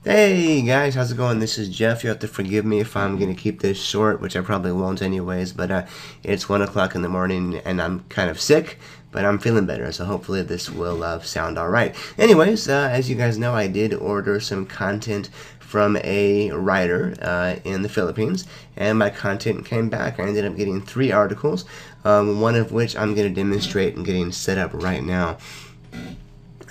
Hey guys, how's it going? This is Jeff. You have to forgive me if I'm going to keep this short, which I probably won't anyways, but it's 1 o'clock in the morning and I'm kind of sick, but I'm feeling better, so hopefully this will sound alright. Anyways, as you guys know, I did order some content from a writer in the Philippines, and my content came back. I ended up getting 3 articles, one of which I'm going to demonstrate and getting set up right now.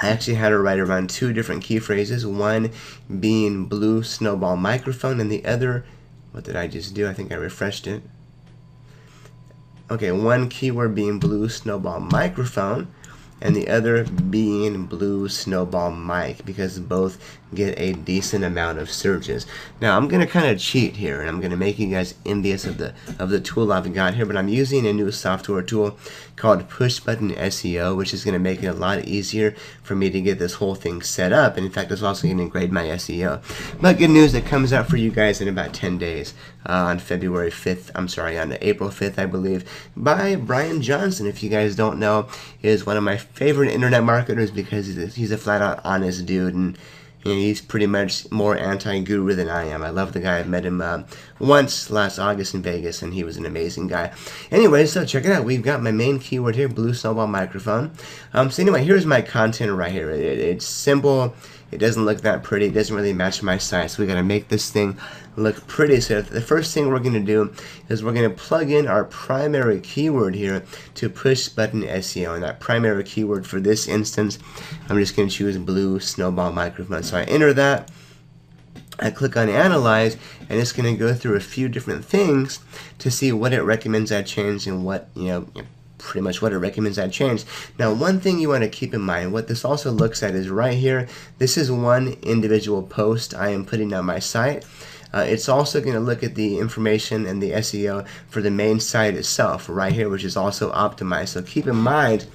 I actually had her write around 2 different key phrases, one being blue snowball microphone, and the other, what did I just do? I think I refreshed it. Okay, one keyword being blue snowball microphone, and the other being blue snowball mic, because both get a decent amount of searches. Now I'm gonna kind of cheat here, and I'm gonna make you guys envious of the tool I've got here, but I'm using a new software tool called Push Button SEO, which is gonna make it a lot easier for me to get this whole thing set up, and in fact it's also gonna grade my SEO. But good news, it comes out for you guys in about 10 days, on February 5th, I'm sorry, on April 5th, I believe, by Brian Johnson. If you guys don't know, is one of my favorite internet marketers because he's a flat out honest dude, and he's pretty much more anti-guru than I am. I love the guy. I met him once last August in Vegas, and he was an amazing guy. Anyway, so check it out. We've got my main keyword here, blue snowball microphone. So anyway, here's my content right here. It's simple. It doesn't look that pretty. It doesn't really match my site, so we got to make this thing look pretty. So the first thing we're going to do is we're going to plug in our primary keyword here to Push Button SEO, and that primary keyword for this instance, I'm just going to choose blue snowball microphone. So I enter that. I click on Analyze, and it's going to go through a few different things to see what it recommends I change and what, pretty much what it recommends I change. Now, one thing you want to keep in mind, what this also looks at is right here, this is one individual post I am putting on my site. It's also going to look at the information and the SEO for the main site itself right here, which is also optimized. So keep in mind,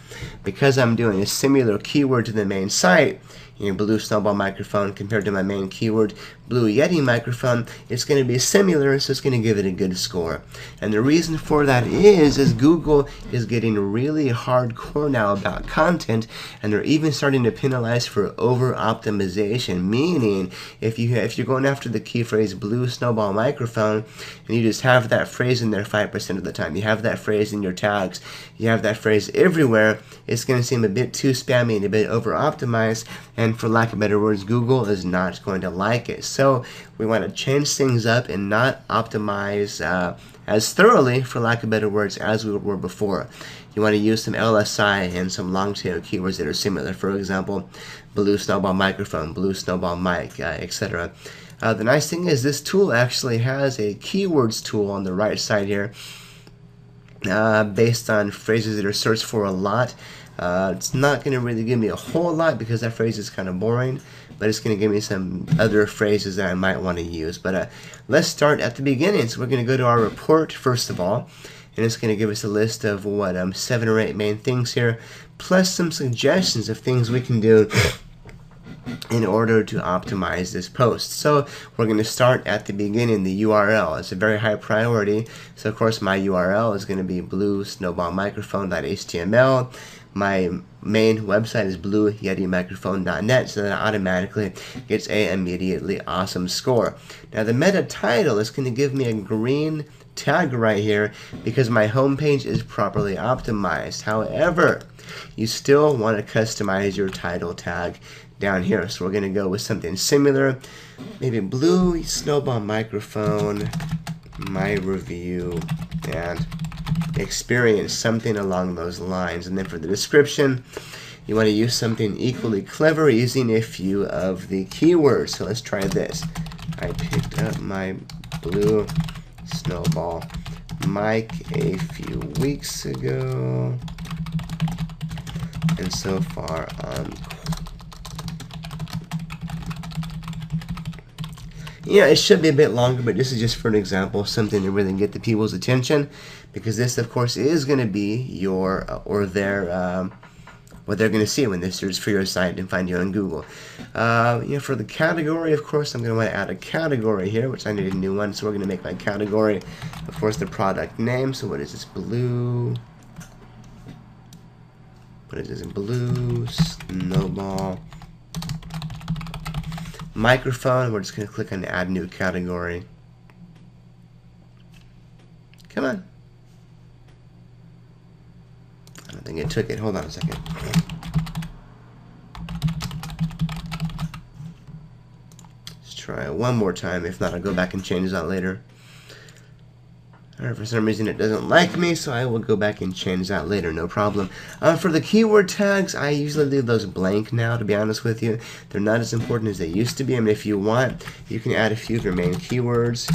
because I'm doing a similar keyword to the main site, blue snowball microphone compared to my main keyword, blue Yeti microphone, it's going to be similar, so it's going to give it a good score. And the reason for that is Google is getting really hardcore now about content, and they're even starting to penalize for over optimization, meaning if you're going after the key phrase blue snowball microphone and you just have that phrase in there 5% of the time, you have that phrase in your tags, you have that phrase everywhere, it's going to seem a bit too spammy and a bit over optimized, and for lack of better words, Google is not going to like it. So we want to change things up and not optimize as thoroughly, for lack of better words, as we were before. You want to use some LSI and some long tail keywords that are similar. For example, blue snowball microphone, blue snowball mic, etc. The nice thing is this tool actually has a keywords tool on the right side here, based on phrases that are searched for a lot. It's not going to really give me a whole lot because that phrase is kind of boring, but it's going to give me some other phrases that I might want to use. But let's start at the beginning. So we're going to go to our report first of all, and it's going to give us a list of 7 or 8 main things here, plus some suggestions of things we can do in order to optimize this post. So we're going to start at the beginning, the URL. It's a very high priority. So of course my URL is going to be bluesnowballmicrophone.html. My main website is blueyetimicrophone.net, so that automatically gets a immediately awesome score. Now the meta title is going to give me a green tag right here because my homepage is properly optimized. However, you still want to customize your title tag down here. So we're going to go with something similar, maybe blue snowball microphone, my review, and experience, something along those lines. And then for the description, you want to use something equally clever using a few of the keywords. So let's try this. I picked up my blue snowball mic a few weeks ago, and so far it should be a bit longer, but this is just for an example, something to really get the people's attention, because this of course is going to be your or their what they're going to see when they search for your site and find you on Google. For the category, of course, I'm going to want to add a category here, which I need a new one. So we're going to make my category, of course, the product name. So what is this? Blue. What is this? Blue snowball microphone. We're just going to click on add new category. Come on. I don't think it took it. Hold on a second. Let's try it one more time. If not, I'll go back and change that later. Alright, for some reason it doesn't like me, so I will go back and change that later, no problem. For the keyword tags, I usually leave those blank now, to be honest with you. They're not as important as they used to be. I mean, if you want, you can add a few of your main keywords.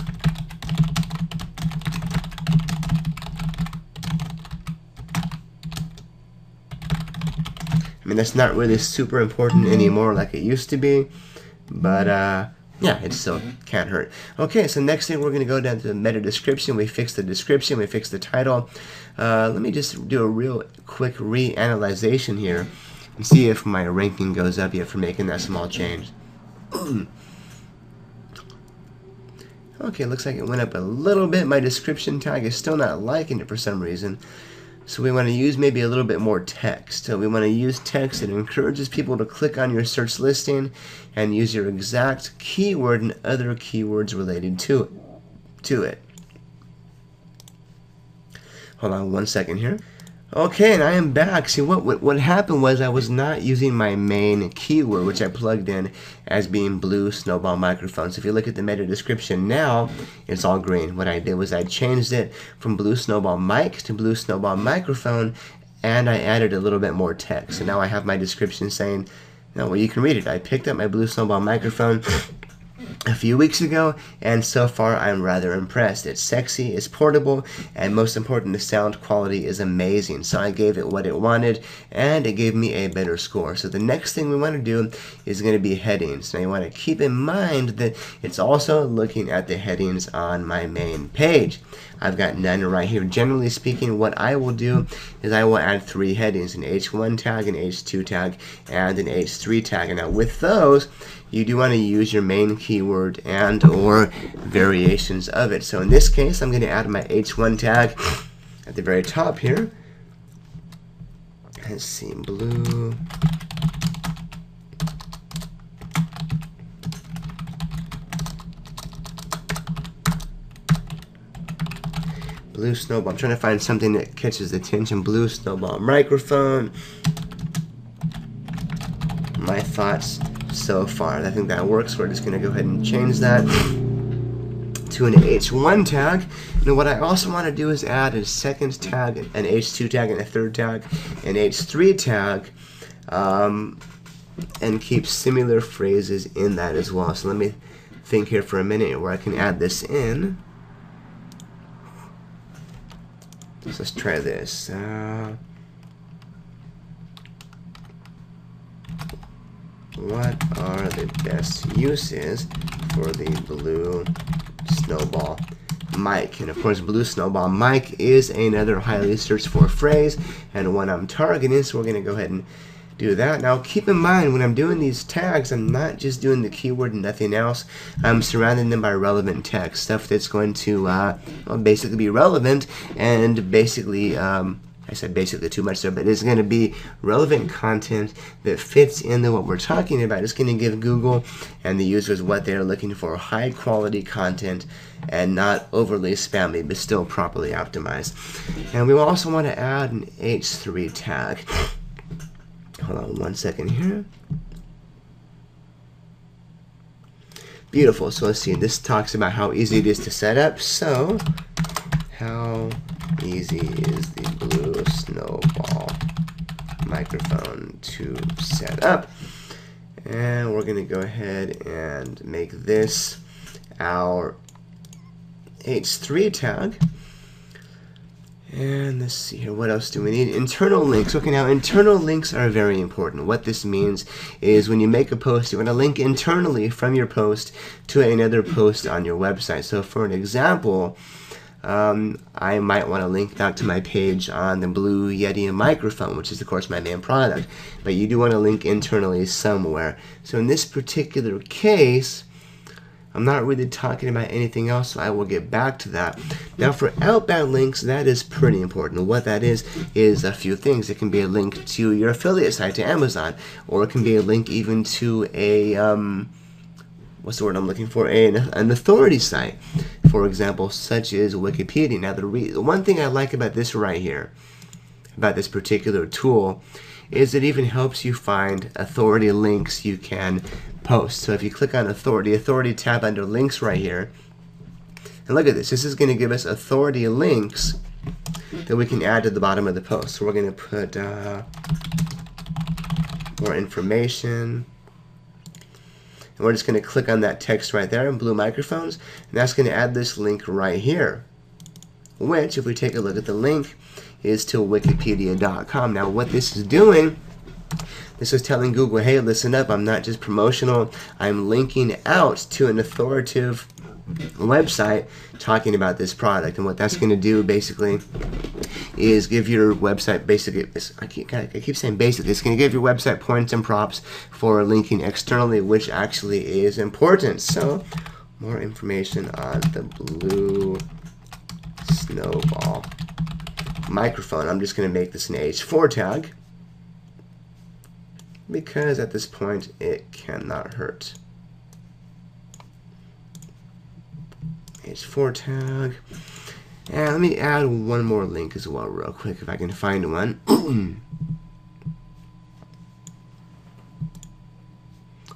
I mean, that's not really super important anymore like it used to be, but yeah, it still can't hurt. Okay, so next thing we're going to go down to the meta description. We fix the description, we fix the title. Let me just do a real quick reanalyzation here and see if my ranking goes up yet for making that small change. Okay, looks like it went up a little bit. My description tag is still not liking it for some reason. So we want to use maybe a little bit more text. So we want to use text that encourages people to click on your search listing and use your exact keyword and other keywords related to it. Hold on one second here. Okay, and I am back. See, what happened was I was not using my main keyword, which I plugged in as being blue snowball microphone. So if you look at the meta description now, it's all green. What I did was I changed it from blue snowball mic to blue snowball microphone, and I added a little bit more text. So now I have my description saying, well, you can read it. I picked up my blue snowball microphone a few weeks ago, and so far I'm rather impressed. It's sexy, it's portable, and most important, the sound quality is amazing. So I gave it what it wanted, and it gave me a better score. So the next thing we want to do is going to be headings. Now you want to keep in mind that it's also looking at the headings on my main page. I've got none right here. Generally speaking, what I will do is I will add 3 headings, an H1 tag, an H2 tag, and an H3 tag. And now with those, you do want to use your main keyword and or variations of it. So in this case, I'm going to add my H1 tag at the very top here. Let's see, blue. Blue snowball. I'm trying to find something that catches the attention. Blue snowball microphone. My thoughts so far. I think that works. We're just going to go ahead and change that to an H1 tag. Now what I also want to do is add a second tag, an H2 tag, and a third tag, an H3 tag, and keep similar phrases in that as well. So let me think here for a minute where I can add this in. So let's try this. What are the best uses for the blue snowball mic? And of course, blue snowball mic is another highly searched for phrase and one I'm targeting, so we're going to go ahead and do that. Now keep in mind, when I'm doing these tags, I'm not just doing the keyword and nothing else. I'm surrounding them by relevant text, stuff that's going to well, basically be relevant and basically I said basically too much there, but it's going to be relevant content that fits into what we're talking about. It's going to give Google and the users what they're looking for, high quality content and not overly spammy, but still properly optimized. And we also want to add an H3 tag. Hold on one second here. Beautiful. So let's see. This talks about how easy it is to set up. So, how easy is the blue snowball microphone to set up? And we're going to go ahead and make this our H3 tag. And let's see here, what else do we need? Internal links. Okay, now internal links are very important. What this means is when you make a post, you want to link internally from your post to another post on your website. So for an example, I might want to link back to my page on the Blue Yeti microphone, which is of course my main product, but you do want to link internally somewhere. So in this particular case, I'm not really talking about anything else, so I will get back to that. Now for outbound links, that is pretty important. What that is a few things. It can be a link to your affiliate site to Amazon, or it can be a link even to a what's the word I'm looking for? An authority site, for example, such as Wikipedia. Now, the one thing I like about this right here, about this particular tool, is it even helps you find authority links you can post. So if you click on authority tab under links right here, and look at this. This is going to give us authority links that we can add to the bottom of the post. So we're going to put more information. And we're just going to click on that text right there in blue microphones. And that's going to add this link right here, which, if we take a look at the link, is to wikipedia.com. Now, what this is doing, this is telling Google, hey, listen up, I'm not just promotional, I'm linking out to an authoritative website talking about this product. And what that's going to do basically is give your website basically, I keep saying basically, it's going to give your website points and props for linking externally, which actually is important. So more information on the blue snowball microphone. I'm just going to make this an H4 tag because at this point it cannot hurt. H4 tag. And let me add one more link as well real quick if I can find one.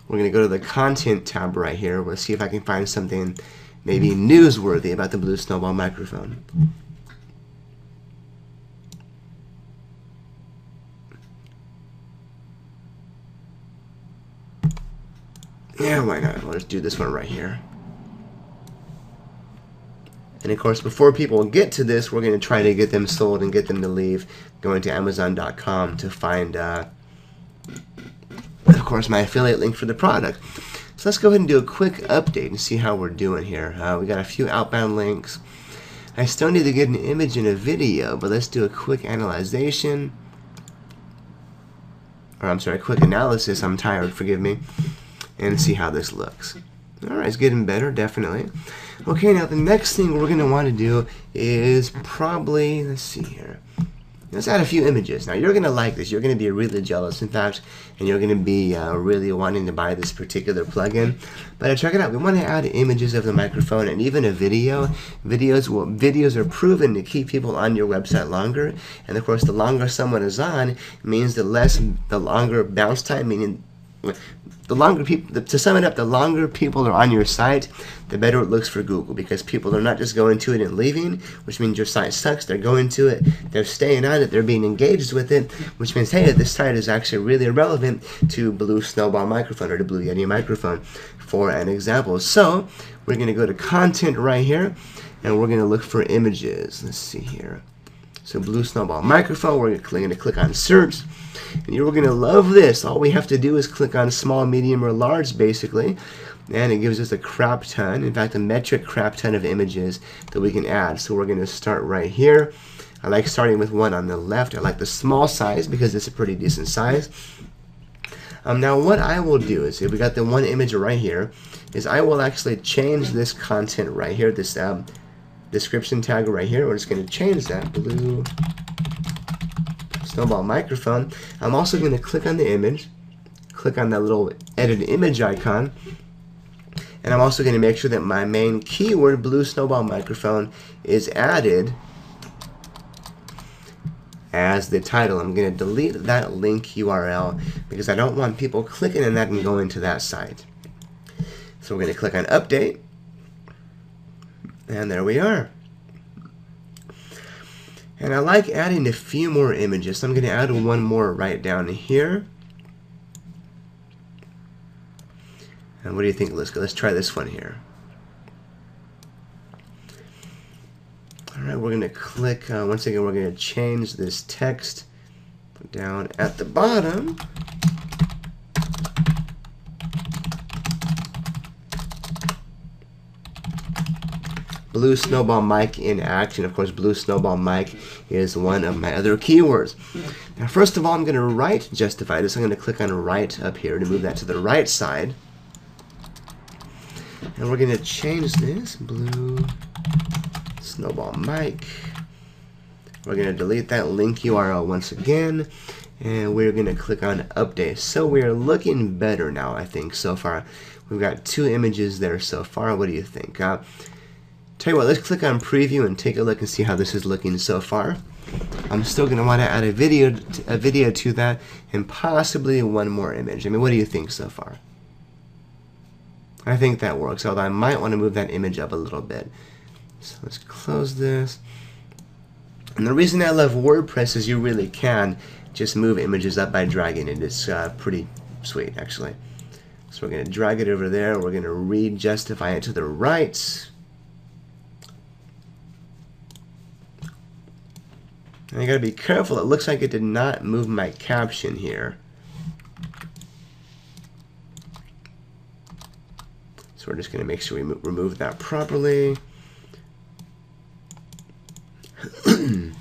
We're going to go to the content tab right here. We'll see if I can find something maybe newsworthy about the blue snowball microphone. Yeah, why not? We'll just do this one right here. And of course, before people get to this, we're going to try to get them sold and get them to leave, going to Amazon.com to find, of course, my affiliate link for the product. So let's go ahead and do a quick update and see how we're doing here. We got a few outbound links. I still need to get an image and a video, but let's do a quick analyzation. Or I'm sorry, a quick analysis. I'm tired, forgive me. And see how this looks. Alright, it's getting better, definitely. Okay, now the next thing we're going to want to do is probably, let's see here. Let's add a few images. Now, you're going to like this. You're going to be really jealous, in fact, and you're going to be really wanting to buy this particular plugin. But check it out. We want to add images of the microphone and even a video. Videos are proven to keep people on your website longer. And, of course, the longer someone is on means the longer bounce time, meaning the longer people, to sum it up, the longer people are on your site, the better it looks for Google, because people are not just going to it and leaving, which means your site sucks. They're going to it, they're staying on it, they're being engaged with it, which means, hey, this site is actually really relevant to Blue Snowball microphone or the Blue Yeti microphone, for an example. So we're going to go to content right here, and we're going to look for images. Let's see here. So Blue Snowball microphone, we're going to click on search. And you're going to love this. All we have to do is click on small, medium, or large, basically. And it gives us a crap ton, in fact, a metric crap ton of images that we can add. So we're going to start right here. I like starting with one on the left. I like the small size because it's a pretty decent size. Now what I will do is, if we got the one image right here, is I will actually change this content right here, this description tag right here. We're just going to change that, Blue Snowball microphone. I'm also going to click on the image, click on that little edit image icon, and I'm also going to make sure that my main keyword, Blue Snowball microphone, is added as the title. I'm going to delete that link URL because I don't want people clicking on that and going to that site. So we're going to click on update, and there we are. And I like adding a few more images, so I'm going to add one more right down here. And what do you think? Let's try this one here. Alright, we're going to click, once again, we're going to change this text down at the bottom. Blue Snowball mic in action. Of course, Blue Snowball mic is one of my other keywords. Now, first of all, I'm going to right justify this. I'm going to click on right up here to move that to the right side. And we're going to change this, Blue Snowball mic. We're going to delete that link URL once again. and we're going to click on update. So we're looking better now, I think, so far. We've got 2 images there so far. What do you think? Tell you what, let's click on preview and take a look and see how this is looking so far. I'm still going to want to add a video to that, and possibly one more image. I mean, what do you think so far? I think that works, although I might want to move that image up a little bit. So let's close this. And the reason I love WordPress is you really can just move images up by dragging it. It's pretty sweet, actually. So we're going to drag it over there. We're going to re-justify it to the right. And I got to be careful. It looks like it did not move my caption here. So we're just going to make sure we remove that properly. And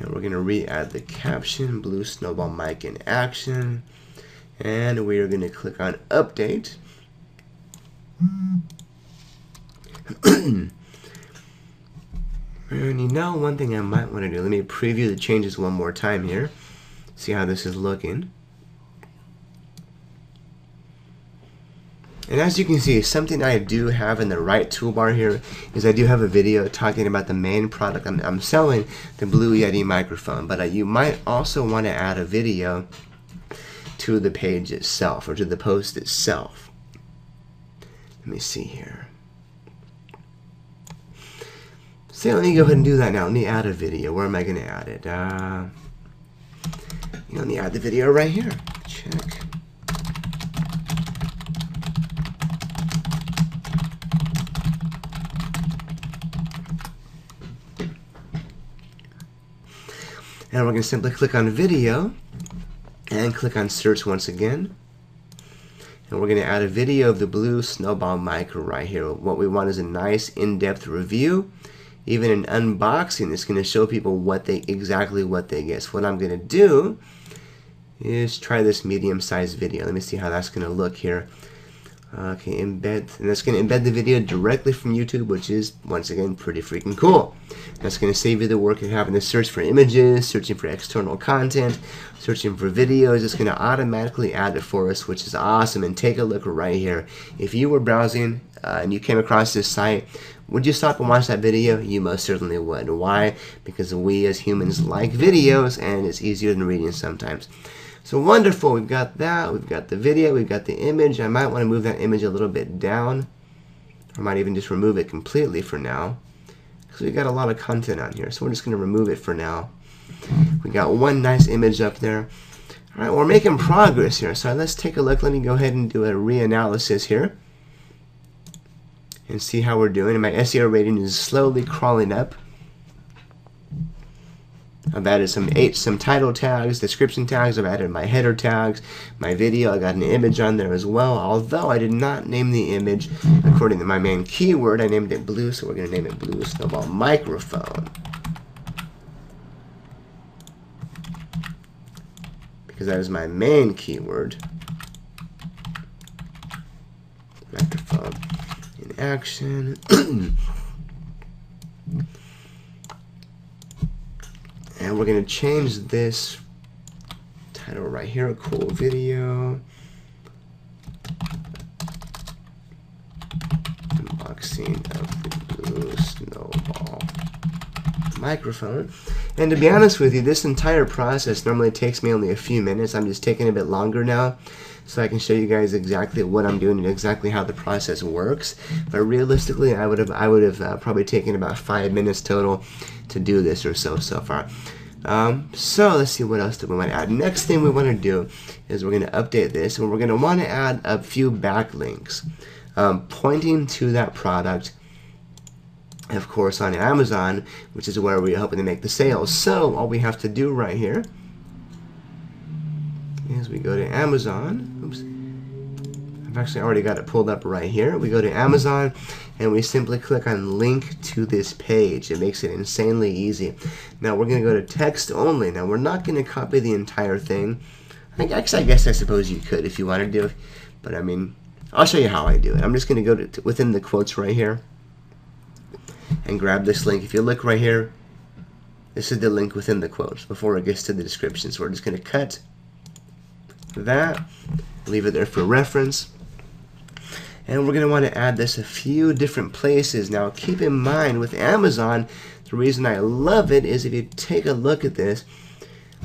we're going to re-add the caption, Blue Snowball Mic in action. And we are going to click on update. And you know, one thing I might want to do, let me preview the changes one more time here. See how this is looking. And as you can see, something I do have in the right toolbar here is I do have a video talking about the main product I'm selling, the Blue Yeti microphone. But you might also want to add a video to the page itself, or to the post itself. Let me see here. So let me go ahead and do that now. Let me add a video. Where am I going to add it? Let me add the video right here. Check. And we're going to simply click on video and click on search once again. And we're going to add a video of the Blue Snowball Mic right here. What we want is a nice in-depth review. Even an unboxing is going to show people exactly what they get. So what I'm going to do is try this medium-sized video. Let me see how that's going to look here. Okay, embed, and that's going to embed the video directly from YouTube, which is, once again, pretty freaking cool. That's going to save you the work of having to search for images, searching for external content, searching for videos. It's going to automatically add it for us, which is awesome. And take a look right here. If you were browsing and you came across this site, would you stop and watch that video? You most certainly would. Why? Because we as humans like videos, and it's easier than reading sometimes. So wonderful, we've got that, we've got the video, we've got the image. I might want to move that image a little bit down. Or might even just remove it completely for now, because we've got a lot of content on here. So we're just going to remove it for now. We got one nice image up there. Alright, we're making progress here. So let's take a look. Let me go ahead and do a reanalysis here. And see how we're doing. And my SEO rating is slowly crawling up. I've added some title tags, description tags. I've added my header tags, my video. I got an image on there as well. Although I did not name the image according to my main keyword. I named it Blue, so we're going to name it Blue Snowball Microphone. Because that is my main keyword. Microphone in action. And we're going to change this title right here, a cool video. Unboxing of the Blue Snowball microphone. And to be honest with you, this entire process normally takes me only a few minutes. I'm just taking a bit longer now, so I can show you guys exactly what I'm doing and exactly how the process works. But realistically, I would have probably taken about 5 minutes total to do this or so far. So let's see what else do we want to add. Next thing we want to do is we're going to update this, and we're going to want to add a few backlinks pointing to that product, of course, on Amazon, which is where we're hoping to make the sales. So all we have to do right here is we go to Amazon. Oops. I've actually already got it pulled up right here. We go to Amazon and we simply click on link to this page. It makes it insanely easy. Now we're going to go to text only. Now we're not going to copy the entire thing. I suppose you could if you wanted to, but I mean, I'll show you how I do it. I'm just going to go to within the quotes right here and grab this link. If you look right here, This is the link within the quotes before it gets to the description. So we're just going to cut that, leave it there for reference. And we're going to want to add this a few different places. Now keep in mind with Amazon, the reason I love it is if you take a look at this,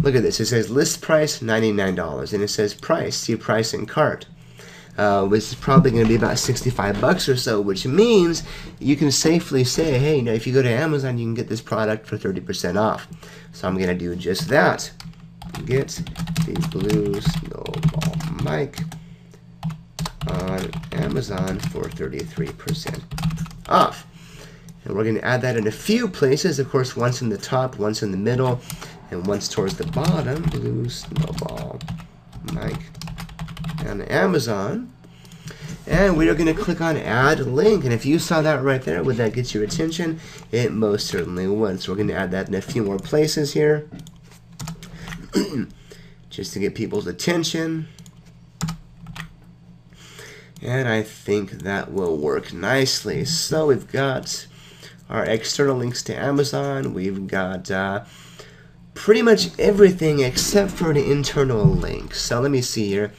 it says list price $99 and it says price, see price in cart. Which is probably going to be about 65 bucks or so, which means you can safely say, hey, you know, if you go to Amazon, you can get this product for 30% off. So I'm going to do just that. Get the blue snowball mic on Amazon for 33% off. And we're going to add that in a few places. Of course, once in the top, once in the middle, and once towards the bottom. Blue snowball mic on Amazon. And we are going to click on add link. And if you saw that right there, would that get your attention? It most certainly would. So we're going to add that in a few more places here. Just to get people's attention. And I think that will work nicely. So we've got our external links to Amazon. We've got pretty much everything except for the internal link. So let me see here.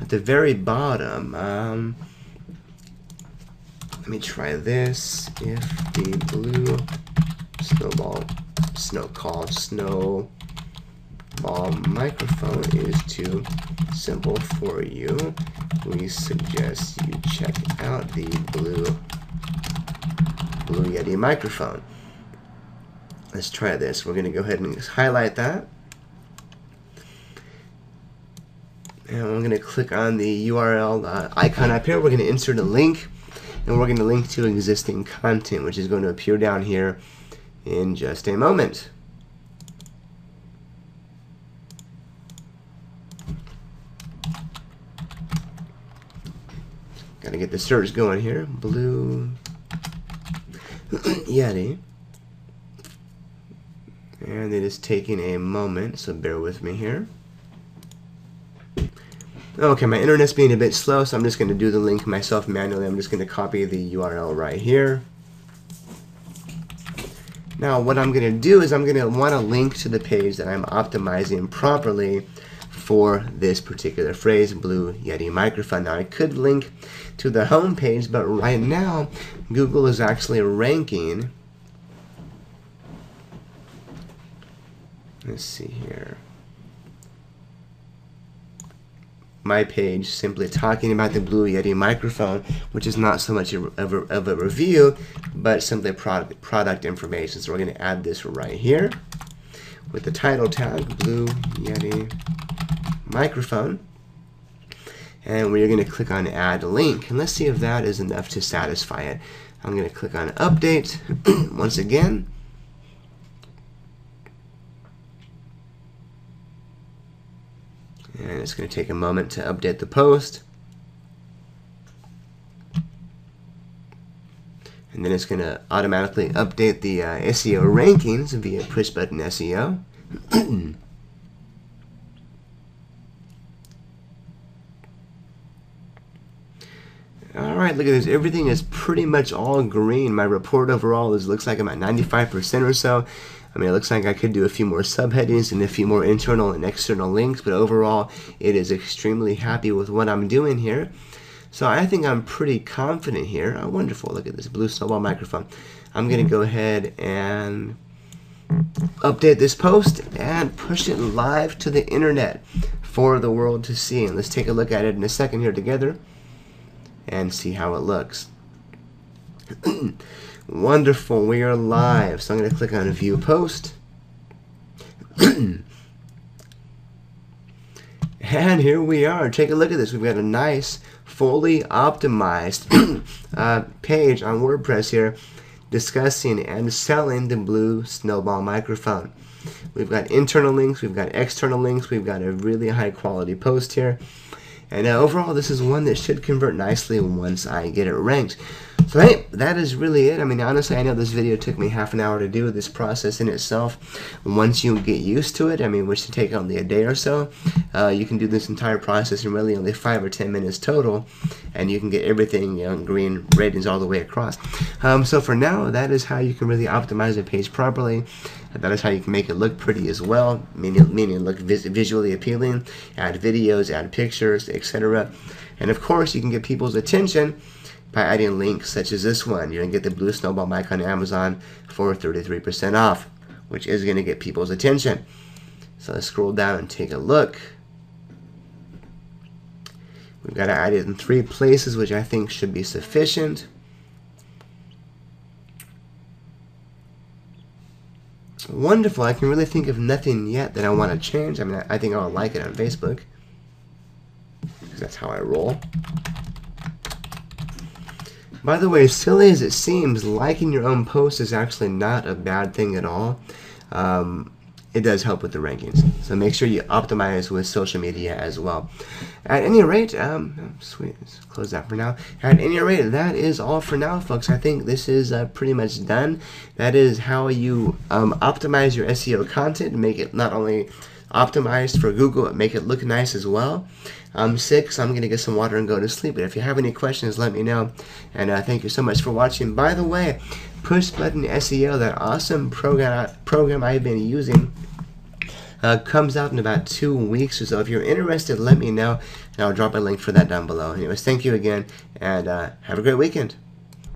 At the very bottom, let me try this. If the blue snowball microphone is too simple for you, we suggest you check out the Blue Yeti microphone. Let's try this. We're going to go ahead and just highlight that. And I'm going to click on the URL icon up here. We're going to insert a link, and we're going to link to existing content, which is going to appear down here in just a moment. Got to get the search going here. Blue Yeti. And it is taking a moment, so bear with me here. Okay, my internet's being a bit slow, so I'm just going to do the link myself manually. I'm just going to copy the URL right here. Now, what I'm going to do is I'm going to want to link to the page that I'm optimizing properly for this particular phrase, Blue Yeti microphone. Now, I could link to the home page, but right now, Google is actually ranking. Let's see here. My page simply talking about the Blue Yeti microphone, which is not so much of a review, but simply product information. So we're going to add this right here with the title tag, Blue Yeti microphone. And we're going to click on add link. And let's see if that is enough to satisfy it. I'm going to click on update once again. And it's going to take a moment to update the post. And then it's going to automatically update the SEO rankings via push button SEO. Alright, look at this. Everything is pretty much all green. My report overall looks like I'm at 95% or so. I mean, it looks like I could do a few more subheadings and a few more internal and external links, but overall, it is extremely happy with what I'm doing here. So I think I'm pretty confident here. Oh, wonderful. Look at this blue snowball microphone. I'm going to go ahead and update this post and push it live to the internet for the world to see. And let's take a look at it in a second here together and see how it looks. Wonderful, we are live. So I'm going to click on View Post. And here we are. Take a look at this. We've got a nice, fully optimized page on WordPress here discussing and selling the Blue Snowball microphone. We've got internal links, we've got external links, we've got a really high quality post here. And overall, this is one that should convert nicely once I get it ranked. So hey, that is really it. I mean, honestly, I know this video took me half an hour to do. This process in itself, once you get used to it, I mean, which should take only a day or so, you can do this entire process in really only 5 or 10 minutes total, and you can get everything, you know, green ratings all the way across. So for now, that is how you can really optimize a page properly. That is how you can make it look pretty as well, meaning look visually appealing, add videos, add pictures, etc. And of course, you can get people's attention by adding links such as this one. You're going to get the blue snowball mic on Amazon for 33% off, which is going to get people's attention. So let's scroll down and take a look. We've got to add it in 3 places, which I think should be sufficient. Wonderful. I can really think of nothing yet that I want to change. I mean, I think I'll like it on Facebook, because that's how I roll. By the way, silly as it seems, liking your own post is actually not a bad thing at all. It does help with the rankings. So make sure you optimize with social media as well. At any rate, sweet, let's close that for now. At any rate, that is all for now, folks. I think this is pretty much done. That is how you optimize your SEO content and make it not only optimized for Google, but make it look nice as well. I'm sick, so I'm going to get some water and go to sleep. But if you have any questions, let me know. And thank you so much for watching. By the way, Push Button SEO, that awesome program I've been using, comes out in about 2 weeks or so. If you're interested, let me know, and I'll drop a link for that down below. Anyways, thank you again, and have a great weekend.